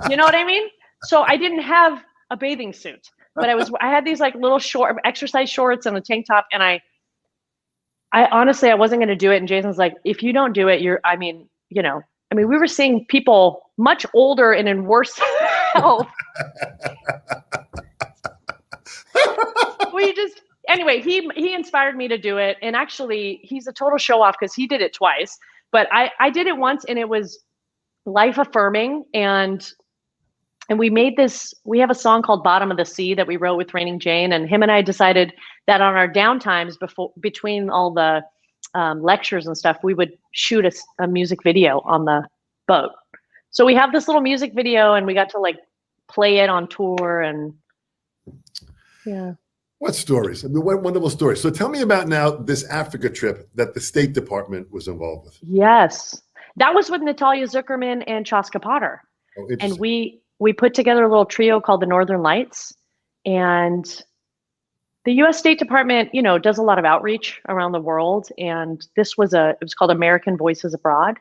You know what I mean? So I didn't have a bathing suit, but I had these little short exercise shorts and a tank top. And I honestly, I wasn't going to do it. And Jason's like, if you don't do it, we were seeing people much older and in worse health. Anyway, he inspired me to do it. And actually, he's a total show off because he did it twice. But I did it once, and it was life affirming. And we made this. We have a song called "Bottom of the Sea" that we wrote with Raining Jane, and him and I decided that on our downtimes between all the lectures and stuff, we would shoot a music video on the boat. So we have this little music video, and we got to like play it on tour, and yeah. What stories? I mean, what wonderful stories. So tell me about now this Africa trip that the State Department was involved with. Yes, that was with Natalia Zuckerman and Chaska Potter, Oh, and we put together a little trio called the Northern Lights, and the U.S. State Department, you know, does a lot of outreach around the world, and this was it was called American Voices Abroad,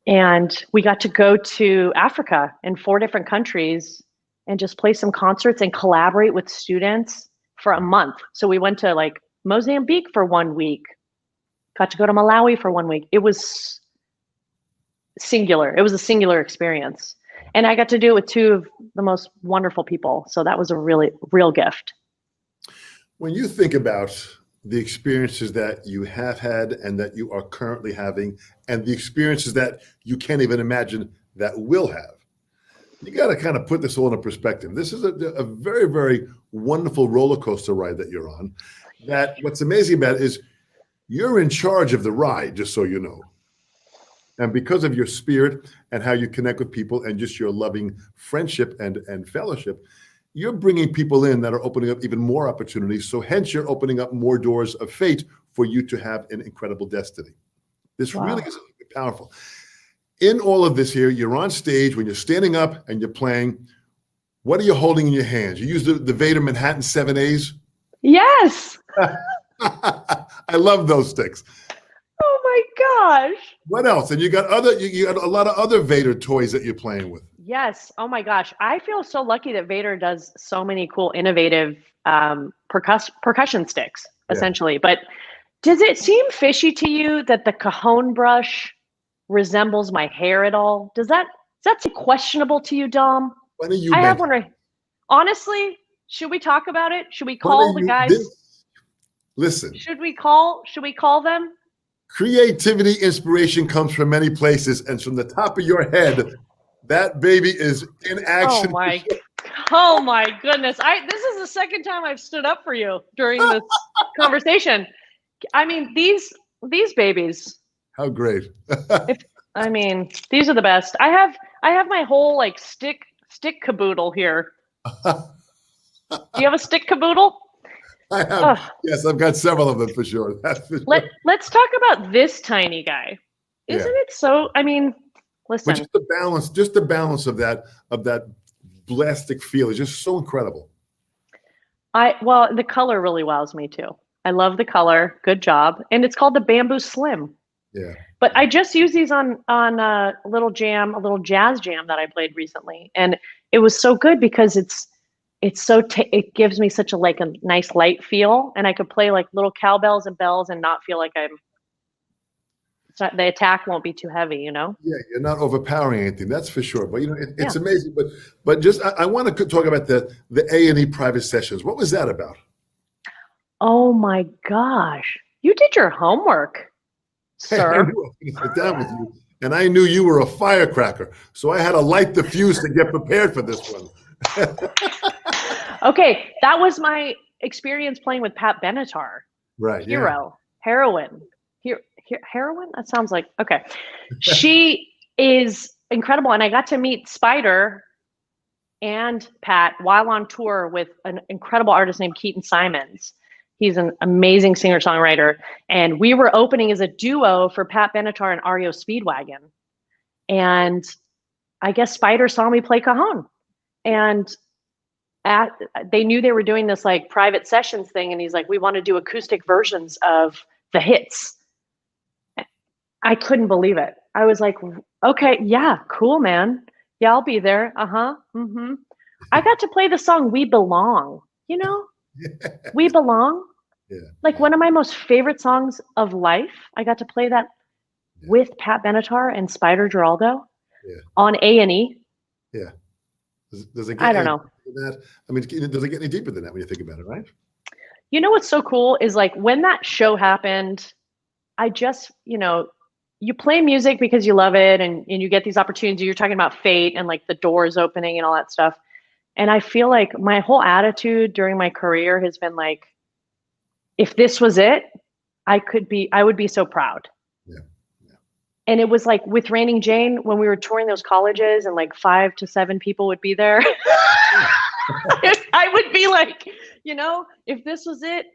and we got to go to Africa in 4 different countries and just play some concerts and collaborate with students for a month. So we went to like Mozambique for 1 week, got to go to Malawi for 1 week. It was singular. It was a singular experience. And I got to do it with 2 of the most wonderful people. So that was a really real gift. When you think about the experiences that you have had and that you are currently having, and the experiences that you can't even imagine that will have, you got to kind of put this all in perspective. This is a very, very wonderful roller coaster ride that you're on. That what's amazing about it is you're in charge of the ride, just so you know. And because of your spirit and how you connect with people and just your loving friendship and fellowship, you're bringing people in that are opening up even more opportunities. So hence you're opening up more doors of fate for you to have an incredible destiny. This really is powerful. In all of this here, you're on stage when you're standing up and you're playing. What are you holding in your hands? You use the Vater Manhattan 7As? Yes. I love those sticks. Oh my gosh. What else? And you got a lot of other Vater toys that you're playing with. Yes. Oh my gosh. I feel so lucky that Vater does so many cool, innovative percussion sticks, essentially. But does it seem fishy to you that the Cajon brush resembles my hair at all? Does that seem questionable to you, Dom? I have one right. Honestly, should we talk about it? Should we call the guys? Listen. Should we call them? Creativity, inspiration comes from many places, and from the top of your head, that baby is in action. Oh my goodness! This is the second time I've stood up for you during this conversation. I mean, these babies. How great! These are the best. I have my whole like stick caboodle here. Do you have a stick caboodle? I have. Yes, I've got several of them for sure. Let's talk about this tiny guy. Isn't it so? I mean, listen. But just the balance of that plastic feel is just so incredible. The color really wows me too. I love the color. Good job. And it's called the Bamboo Slim. Yeah. But I just used these on a little jazz jam that I played recently, and it was so good because it gives me such a nice light feel, and I could play like little cowbells and bells and not feel like the attack won't be too heavy, you know? Yeah, you're not overpowering anything, that's for sure. But it's amazing. But just I want to talk about the A&E private sessions. What was that about? Oh my gosh, you did your homework, sir. I knew I was going to sit down with you, and I knew you were a firecracker, so I had to light the fuse to get prepared for this one. Okay, that was my experience playing with Pat Benatar. Right. Heroine. That sounds like okay. She is incredible, and I got to meet Spider and Pat while on tour with an incredible artist named Keaton Simons. He's an amazing singer-songwriter, and we were opening as a duo for Pat Benatar and REO Speedwagon. And I guess Spider saw me play Cajon, and they knew they were doing this like private sessions thing, and he's like, "We want to do acoustic versions of the hits." I couldn't believe it. I was like, "Okay, yeah, cool, man. Yeah, I'll be there." Mm-hmm. I got to play the song "We Belong." You know, "We Belong." Yeah. Like one of my most favorite songs of life. I got to play that with Pat Benatar and Spider Giraldo on A&E. Yeah. Does it get I don't know. That? I mean, does it get any deeper than that when you think about it, right? You know what's so cool is like when that show happened, I just, you play music because you love it and you get these opportunities. You're talking about fate and like the doors opening and all that stuff. And I feel like my whole attitude during my career has been like, if this was it, I would be so proud. Yeah. And it was like with Raining Jane, when we were touring those colleges and like 5 to 7 people would be there, I would be like, if this was it,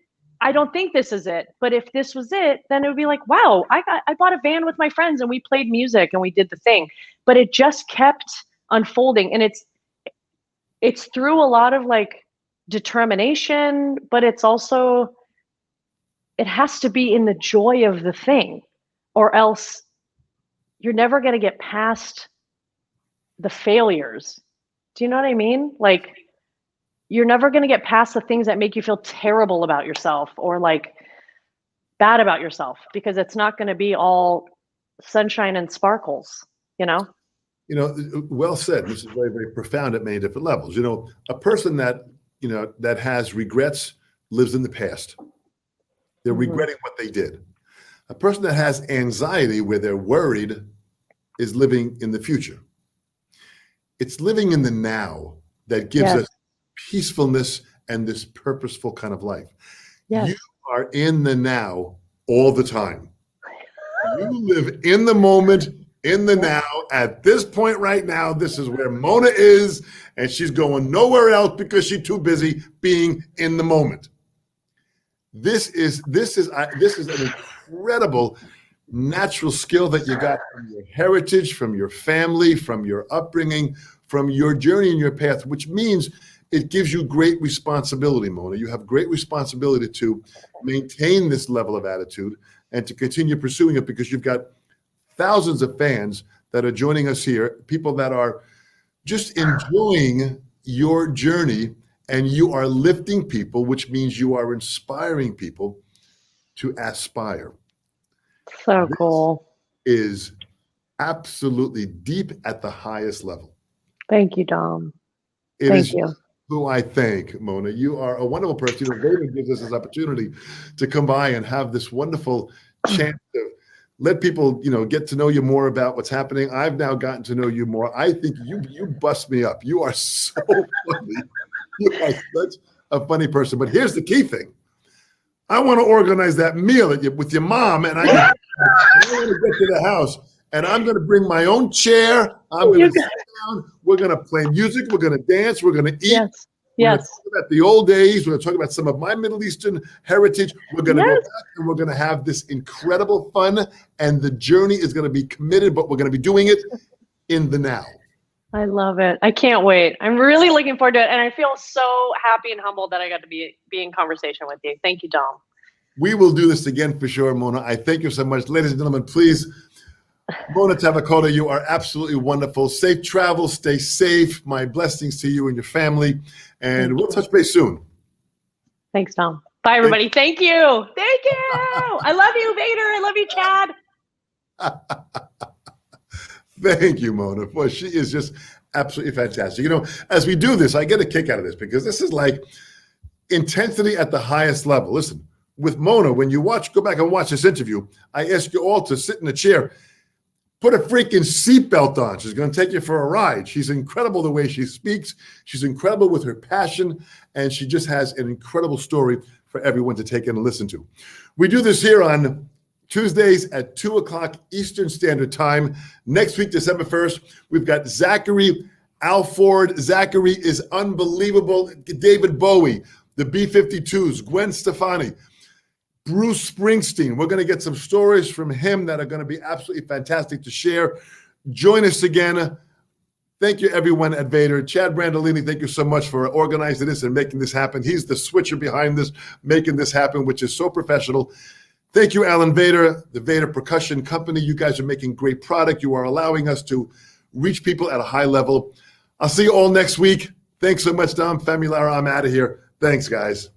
I don't think this is it. But if this was it, then it would be like, wow, I bought a van with my friends and we played music and we did the thing. But it just kept unfolding. And it's through a lot of like determination, but it's also, it has to be in the joy of the thing, or else you're never going to get past the failures. Do you know what I mean? Like, you're never going to get past the things that make you feel terrible about yourself or like bad about yourself, because it's not going to be all sunshine and sparkles, Well said. This is very, very profound at many different levels. A person that, that has regrets lives in the past. They're regretting what they did. A person that has anxiety where they're worried is living in the future. It's living in the now that gives us peacefulness and this purposeful kind of life. Yes. You are in the now all the time. You live in the moment, in the now. At this point right now, this is where Mona is, and she's going nowhere else because she's too busy being in the moment. This is an incredible natural skill that you got from your heritage, from your family, from your upbringing, from your journey and your path, which means it gives you great responsibility, Mona. You have great responsibility to maintain this level of attitude and to continue pursuing it, because you've got thousands of fans that are joining us here, people that are just enjoying your journey, and you are lifting people, which means you are inspiring people to aspire. So cool. This is absolutely deep at the highest level. Thank you, Dom. Thank you. Who I thank, Mona. You are a wonderful person. Vater gives us this opportunity to come by and have this wonderful chance to let people, get to know you more about what's happening. I've now gotten to know you more. I think you bust me up. You are so funny. You are such a funny person. But here's the key thing. I want to organize that meal with your mom, and I want to get to the house, and I'm going to bring my own chair. I'm going to sit down. We're going to play music. We're going to dance. We're going to eat. Yes. We're going to talk about the old days. We're going to talk about some of my Middle Eastern heritage. We're going to go back, and we're going to have this incredible fun, and the journey is going to be committed, but we're going to be doing it in the now. I love it. I can't wait. I'm really looking forward to it. And I feel so happy and humbled that I got to be in conversation with you. Thank you, Dom. We will do this again for sure, Mona. I thank you so much. Ladies and gentlemen, please, Mona Tavakoli, you are absolutely wonderful. Safe travel. Stay safe. My blessings to you and your family. And we'll touch base soon. Thanks, Dom. Bye, everybody. Thank you. Thank you. I love you, Vater. I love you, Chad. Thank you, Mona. Boy, she is just absolutely fantastic. As we do this, I get a kick out of this because this is like intensity at the highest level. Listen, with Mona, when you go back and watch this interview, I ask you all to sit in a chair, put a freaking seatbelt on. She's going to take you for a ride. She's incredible the way she speaks. She's incredible with her passion, and she just has an incredible story for everyone to take in and listen to. We do this here on Tuesdays at 2 o'clock Eastern Standard Time. Next week, December 1st, we've got Zachary Alford. Zachary is unbelievable. David Bowie, the B-52s, Gwen Stefani, Bruce Springsteen. We're going to get some stories from him that are going to be absolutely fantastic to share. Join us again. Thank you, everyone at Vater. Chad Brandolini, thank you so much for organizing this and making this happen. He's the switcher behind this, making this happen, which is so professional. Thank you, Alan Vater, the Vater Percussion Company. You guys are making great product. You are allowing us to reach people at a high level. I'll see you all next week. Thanks so much, Dom Famularo. I'm out of here. Thanks, guys.